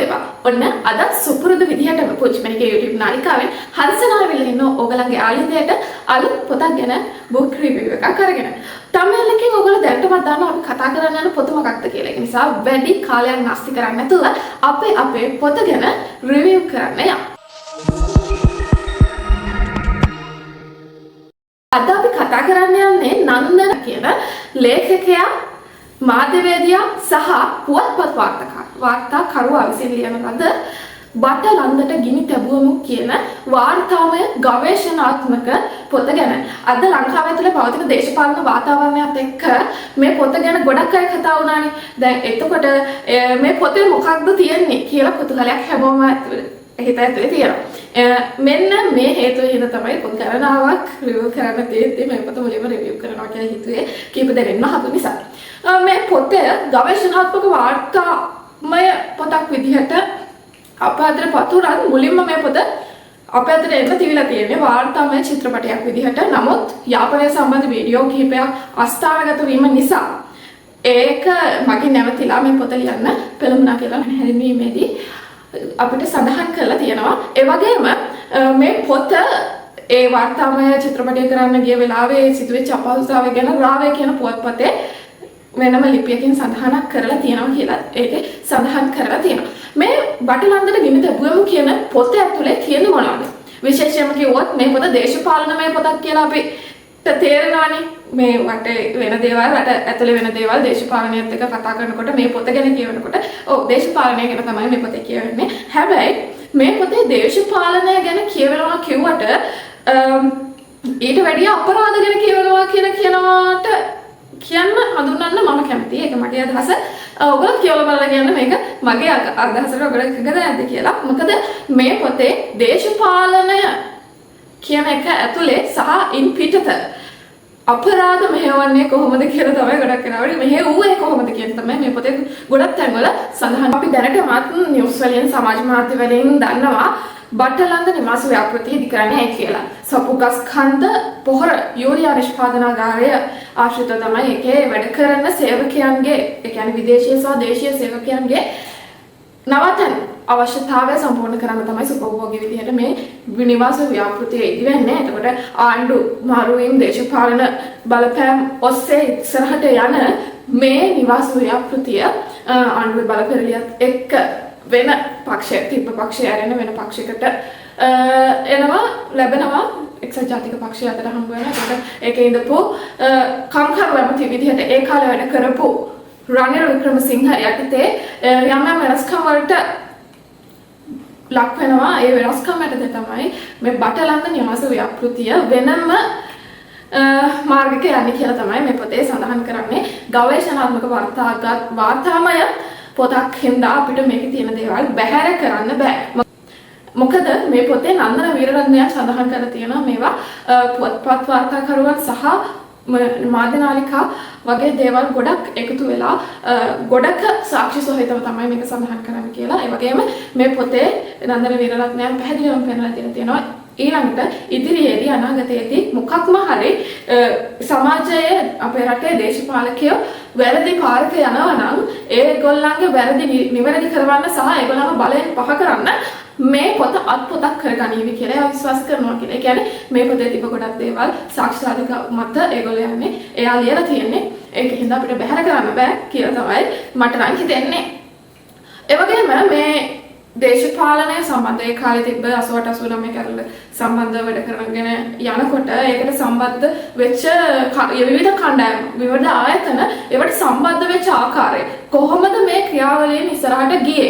වේවා. ඔන්න අද සුපුරුදු විදිහටම පුංචිමනිගේ YouTube නාලිකාවෙන් හංසනාවිල ඉන්න ඕගලන්ගේ ආලින්දයට අලුත් පොතක් ගැන book review එකක් අරගෙන. thumbnail එකෙන් ඕගොල්ලෝ දැනටමත් දන්නවා අපි කතා කරන්න යන පොත මොකක්ද කියලා. ඒ නිසා වැඩි කාලයක් නැස්ති කරන්නේ නැතුව අපේ පොත ගැන review කරන්න යමු. අද අපි කතා කරන්න යන්නේ නන්දන කියන ලේඛකයා මාධ්‍යවේදියා සහ පුවත්පත් වාර්තාකරුවා විසින් ලියන ලද බටලන්දට ගිනි තැබුවමු කියන වාර්තාමය ගවේෂණාත්මක පොත ගැන. අද ලංකාව ඇතුලේ පවතින දේශපාලන වාතාවරණයත් එක්ක මේ පොත ගැන ගොඩක් අය කතා වුණානේ. දැන් එතකොට මේ පොතේ මොකක්ද තියෙන්නේ කියලා කුතුහලයක් හැමෝම හිත ඇතුලේ තියෙනවා. මෙන්න මේ හේතුව හින්දා තමයි පොත් ගණනාවක් රිවිව් කරන්න තියෙද්දි මේ පොත මුලින්ම රිවිව් කරනවා කියලා හිතුවේ කීප දෙනෙක්ම හදු නිසා. මේ පොතේ ගවේෂණාත්මක වාර්තාමය පොතක් විදිහට අප අතර පතුරන් මුලින්ම මේ පොත අප අතර එන්න තිබිලා තියෙන්නේ වාර්තාමය චිත්‍රපටයක් විදිහට. නමුත් යාපනය සම්බන්ධ වීඩියෝ කිහිපයක් අස්ථානගත වීම නිසා ඒක මගින් නැවතිලා මේ පොත ලියන්න පෙළඹුණා කියලා හැඳින්වීමේදී අපිට සඳහන් කරලා තියෙනවා. ඒ වගේම මේ පොත ඒ වාර්තාමය චිත්‍රපටය කරන්න ගිය වෙලාවේ සිදුවෙච්ච අපහසුතාවය ගැන රාවය කියන පුවත්පතේ වෙනම ලිපියකින් සඳහනක් කරලා තියෙනවා කියලා ඒකේ සඳහන් කරලා තියෙනවා. මේ බටලන්දට ගිනි තැබුවමු කියන පොත ඇතුලේ තියෙන මොනවද? විශේෂයෙන්ම කිව්වොත් මේ පොත දේශපාලනමය පොතක් කියලා අපිට තේරෙනවානේ. මේ වටේ වෙන දේවල් රට ඇතුලේ වෙන දේවල් දේශපාලනයත් එක්ක කතා කරනකොට මේ පොත ගැන කියවනකොට දේශපාලනය ගැන තමයි මේ පොතේ කියවෙන්නේ. හැබැයි මේ පොතේ දේශපාලනය ගැන කියවනවා කිව්වට ඊට වැඩිය අපරාධ ගැන කියවනවා කියනවාට කියන්න හඳුන්වන්න මම කැමතියි. ඒක මගේ අදහස. ඔයගොල්ලෝ කියලා බලලා කියන්න මේක මගේ අදහසට ඔයගොල්ලෝ එකද නැද්ද කියලා. මොකද මේ පොතේ දේශපාලනය කියන එක ඇතුලේ සහ ඉන් පිටත අපරාධ මෙහෙවන්නේ කොහොමද කියලා තමයි ගොඩක් වෙලාවට මෙහෙවුවේ කොහොමද කියන තමයි මේ පොතේ ගොඩක් තැන්වල සඳහන්. අපි දැනටමත් නිවුස් වලින් සමාජ මාධ්‍ය වලින් දන්නවා බටලන්ද නිවාස ව්‍යාපෘතිය ඉදි කරන්නේ කියලා. සපුගස්කන්ධ පොහොර යූරියා නිෂ්පාදනාගාරය ආශ්‍රිතව තමයි ඒකේ වැඩ කරන සේවකයන්ගේ, ඒ කියන්නේ විදේශීය සහ දේශීය සේවකයන්ගේ නවතන අවශ්‍යතාවය සම්පූර්ණ කරන්න තමයි සුපභෝගී විදිහට මේ නිවාස ව්‍යාපෘතිය ඉදි වෙන්නේ. එතකොට ආණ්ඩු මාරුවීම් දේශපාලන බලපෑම් ඔස්සේ ඉස්සරහට යන මේ නිවාස ව්‍යාපෘතිය ආණ්ඩුවේ බලපෑලියත් එක්ක වෙන පක්ෂයක් තිබ්බ පක්ෂය ඇරෙන වෙන පක්ෂයකට එනවා ලැබෙනවා එක්සත් ජාතික පක්ෂය අතර හම්බ වෙනවා. ඒකට ඒකේ ඉඳපු කම්කරුවම විදිහට ඒ කාලේ වැඩ කරපු රනිල් වික්‍රමසිංහ යටතේ යම් වෙනස්කම් වලට ලක් වෙනවා. ඒ වෙනස්කම් යටතේ තමයි මේ බටලන්ද නිවාස ව්‍යාපෘතිය වෙනම මාර්ගයක යන්නේ කියලා තමයි මේ පොතේ සඳහන් කරන්නේ. ගවේෂණාත්මක වාර්තාමය පොතක් හින්දා අපිට මේකේ තියෙන දේවල් බැහැර කරන්න බෑ. මොකද මේ පොතේ නන්දන වීරරත්නයා සඳහන් කරලා තියෙනවා මේවා පුවත්පත් වාර්තාකරුවන් සහ මාධ්‍ය නාලිකා වගේ දේවල් ගොඩක් එකතු වෙලා ගොඩක සාක්ෂි සහිතව තමයි මේක සඳහන් කරන්නේ කියලා. ඒ වගේම මේ පොතේ නන්දන වීරරත්නයා පැහැදිලිවම පෙන්නලා තියෙනවා ඊළඟට ඉදිරියේදී අනාගතයේදී මොකක්ම හරි සමාජයේ අපේ රටේ දේශපාලකයෝ වැරදි පාරක යනවා නම් ඒගොල්ලන්ගේ වැරදි නිවැරදි කරවන්න සහ ඒගොල්ලන්ව බලයෙන් පහ කරන්න මේ පොත අත්පොතක් කරගනීවි කියලා විශ්වාස කරනවා කියලා. ඒ කියන්නේ මේ පොතේ තිබ්බ ගොඩක් දේවල් සාක්ෂාධික මත ඒගොල්ලෝ යන්නේ එයා ලියලා තියෙන්නේ. ඒක හින්දා අපිට බැහැර කරන්න බෑ කියලා තමයි මට නම් හිතෙන්නේ. ඒ වගේම මේ දේශපාලනය සම්බන්ධ ඒ කාලේ තිබ්බ 88 89 කැරල සම්බන්ධව වැඩ කරගෙන යනකොට ඒකට සම්බන්ධ වෙච්ච විවිධ කණ්ඩායම් විවිධ ආයතන ඒවට සම්බන්ධ වෙච්ච ආකාරය කොහොමද මේ ක්‍රියාවලියෙන් ඉස්සරහට ගියේ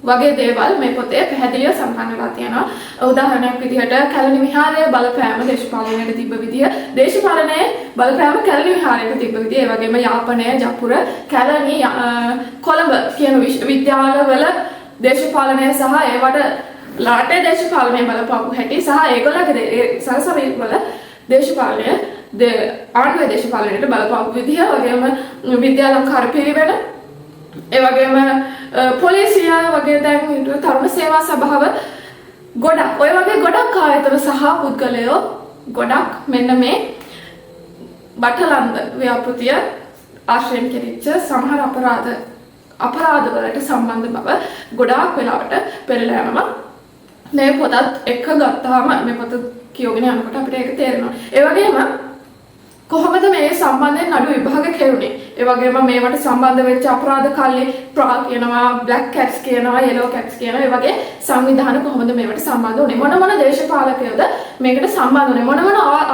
වගේ දේවල් මේ පොතේ පැහැදිලිව සඳහන් වෙලා තියෙනවා. උදාහරණයක් විදිහට කැලණි විහාරයේ බලපෑම දේශපාලනයට තිබ්බ විදිය, දේශපාලනයේ බලපෑම කැලණි විහාරයට තිබ්බ විදිය, ඒ වගේම යාපනය, ජපුර, කැලණි, කොළඹ කියන විශ්වවිද්‍යාලවල දේශපාලනය සහ ඒවට රටේ දේශපාලනය බලපාපු හැටි සහ ඒගොල්ලන්ගේ සරසවි වල දේශපාලනය ආණ්ඩුවේ දේශපාලනයට බලපාපු විදිහ වගේම විද්‍යාලංකාර පිරිවෙන ඒ වගේම පොලිසිය වගේ දැන් තරුණ සේවා සභාව ගොඩක් ඔය වගේ ගොඩක් ආයතන සහ පුද්ගලයෝ ගොඩක් මෙන්න මේ බටලන්ද ව්‍යාපෘතිය ආශ්‍රයෙන් කෙරිච්ච සමහර අපරාධ අපරාධ වලට සම්බන්ධ බව ගොඩාක් වෙලාවට පෙරලා යනවා. මේ පොතත් එක ගත්තාම මේ පොත කියවගෙන යනකොට අපිට ඒක තේරෙනවා. ඒ වගේම කොහොමද මේ සම්බන්ධයෙන් නඩු විභාග කෙරුණේ? ඒ වගේම මේවට සම්බන්ධ වෙච්ච අපරාධ කල්ලි ප්‍රා කියනවා, බ්ලැක් කැට්ස් කියනවා, යෙලෝ කැට්ස් කියනවා. ඒ වගේ සංවිධාන කොහොමද මේවට සම්බන්ධ වුනේ? මොන දේශපාලකයෝද මේකට සම්බන්ධ වුනේ? මොන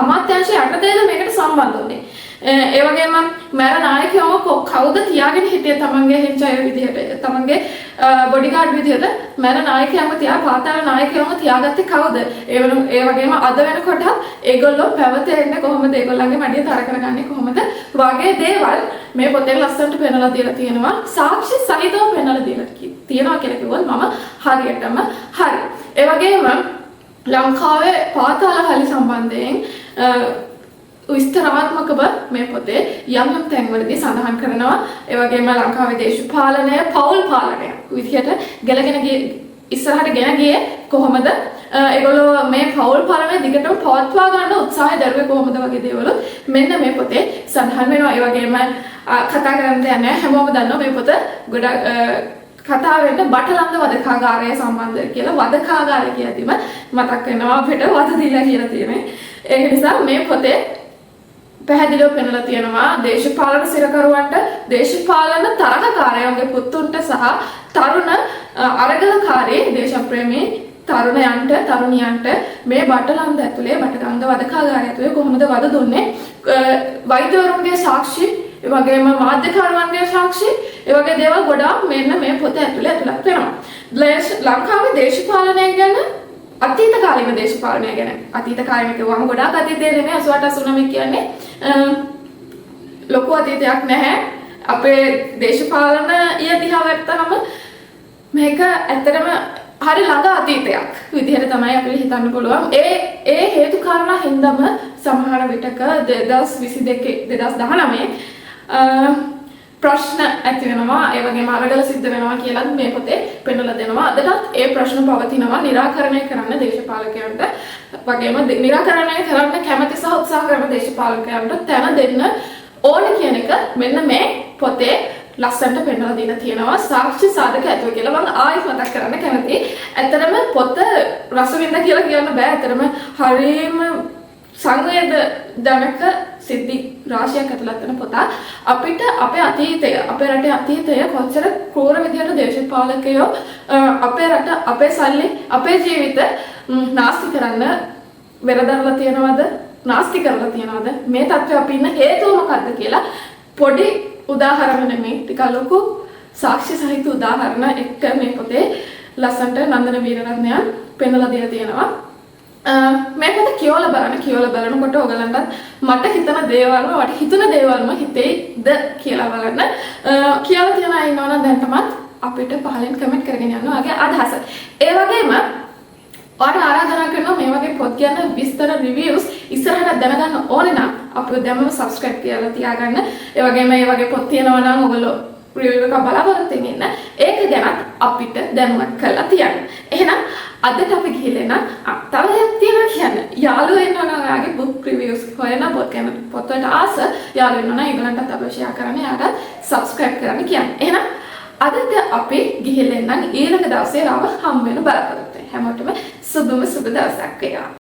අමාත්‍යාංශ යටතේද මේකට සම්බන්ධ වුනේ? ඒ වගේම මර නායකයෝ කවුද තියාගෙන හිටියේ තමන්ගේ හෙච්චය විදිහට, තමන්ගේ බොඩිගාඩ් විදිහට මර නායකයන්ව තියා පාතාල නායකයන්ව තියාගත්තේ කවුද? ඒ වගේම අද වෙනකොට ඒගොල්ලෝ පැවතෙන්නේ කොහොමද? ඒගොල්ලන්ගේ මඩිය තර කරගන්නේ කොහොමද? වගේ දේවල් මේ පොතේ ලස්සනට පෙන්නලා දීලා තියෙනවා. සාක්ෂි සහිතව පෙන්නලා දීලා තියෙනවා කියලා කිව්වොත් මම හරියටම හරි. ඒ වගේම ලංකාවේ පාතාල කල්ලි සම්බන්ධයෙන් විස්තරාත්මකව මේ පොතේ යම් තැන්වලදී සඳහන් කරනවා. ඒ වගේම ලංකාවේ දේශපාලනය පෞල් පාලනය විදිහට ගෙලගෙන ඉස්සරහට ගෙන ගියේ කොහොමද? ඒගොල්ලෝ මේ පෞල් පාලනය දිගටම පවත්වා ගන්න උත්සාහය දරුවේ කොහොමද වගේ දේවල් මෙන්න මේ පොතේ සඳහන් වෙනවා. ඒ වගේම කතා කරන්න දෙයක් නැහැ. හැමෝම දන්නවා මේ පොත ගොඩක් කතා වෙන්න බටලන්ද වදකාගාරය සම්බන්ධ කියලා. වදකාගාරය කියද්දිම මතක් වෙනවා අපිට වද දීලා කියලා තියෙන්නේ. ඒ නිසා මේ පොතේ පැහැදිලිව පෙන්නලා තියෙනවා දේශපාලන සිරකරුවන්ට, දේශපාලන තරගකාරයන්ගේ පුතුන්ට සහ තරුණ අරගලකාරී දේශප්‍රේමී තරුණයන්ට, තරුණියන්ට මේ බටලන්ද ඇතුලේ, බටගංග වදකාගාරය ඇතුලේ කොහොමද වද දුන්නේ? වෛද්‍යවරුන්ගේ සාක්ෂි, ඒ වගේම මාධ්‍යකාරවන්ගේ සාක්ෂි, ඒ වගේ දේවල් ගොඩාක් මෙන්න මේ පොත ඇතුලේ ඇතුළත් වෙනවා. ලංකාවේ දේශපාලනය ගැන, අතීත කාලීන දේශපාලනය ගැන, අතීත කාලීන කියවම ගොඩාක් අතීතයේ නෙමෙයි 88 89 කියන්නේ ලොකු අතීතයක් නැහැ. අපේ දේශපාලනය දිහා වැත්තනම මේක ඇත්තටම හරි ළඟ අතීතයක් විදිහට තමයි අපිට හිතන්න පුළුවන්. ඒ හේතු කාරණා හින්දාම සමහර විටක 2022 2019 ප්‍රශ්න ඇති වෙනවා. ඒ වගේම අරගල සිද්ධ වෙනවා කියලා මේ පොතේ පෙන්නලා දෙනවා. අදටත් ඒ ප්‍රශ්න පවතිනවා. निराකරණය කරන්න දේශපාලකයන්ට වගේම निराකරණය කරන්න කැමැති සහ උත්සාහ කරන දේශපාලකයන්ට තැන දෙන්න ඕන කියන එක මෙන්න මේ පොතේ ලස්සනට පෙන්නලා දීලා තියෙනවා. සාක්ෂි සාධක ඇතුව කියලා මම ආයෙත් මතක් කරන්න කැමතියි. ඇත්තටම පොත රස විඳ කියලා කියන්න බෑ. ඇත්තටම හරියම සංවේදනක සිද්ධි රාශියක් ඇතුළත් වෙන පොත. අපිට අපේ අතීතය, අපේ රටේ අතීතය කොච්චර ක්‍රූර විදියට දේශපාලකයෝ අපේ රට, අපේ සල්ලි, අපේ ජීවිත නාස්ති කරන්න වෙරදරලා තියනවද, නාස්ති කරලා තියනවද, මේ තත්ත්වය අපි ඉන්න හේතුව මොකද්ද කියලා පොඩි උදාහරණ නෙමෙයි, ටිකක් ලොකු සාක්ෂි සහිත උදාහරණ එක්ක මේ පොතේ ලස්සනට නන්දන වීරරත්නයන් පෙන්නලා දීලා තියෙනවා. මේ පොත කියවලා බලනකොට ඔයගලන්ට මට හිතන දේවල්ම, මට හිතුන දේවල්ම හිතේද කියලා බලන්න. කියලා තියන අය ඉන්නවනම් දැන් තමයි අපිට පහලින් කමෙන්ට් කරගෙන යන්න ඔයගේ අදහස. ඒ වගේම ඔයාලට ආරාධනා කරනවා මේ වගේ පොත් ගැන විස්තර රිවිව්ස් ඉස්සරහට දැනගන්න ඕනේ නම් අපිව දැම්මම subscribe කියලා තියාගන්න. ඒ වගේම මේ වගේ පොත් තියෙනවා නම් ඔයගොල්ලෝ රිවිව් එක බලාපොරොත්තු වෙන්න. ඒක ගැන අපිට දැනුවත් කරලා තියන්න. එහෙනම් අදට අපි ගිහිල්ලා තව දෙයක් තියෙනවා කියන්න. යාළුවෝ ඉන්නවනම් ඔයාගේ book reviews හොයන පොත් වලට ආස යාළුවෝ ඉන්නවනම් ඒගොල්ලන්ටත් අපි share කරන්න, යාට subscribe කරන්න කියන්න. එහෙනම් අදට අපි ගිහිල්ලා ඊළඟ දවසේ ආව හම් වෙන බලාපොරොත්තු වෙනවා. හැමෝටම සුබම සුබ දවසක් වේවා.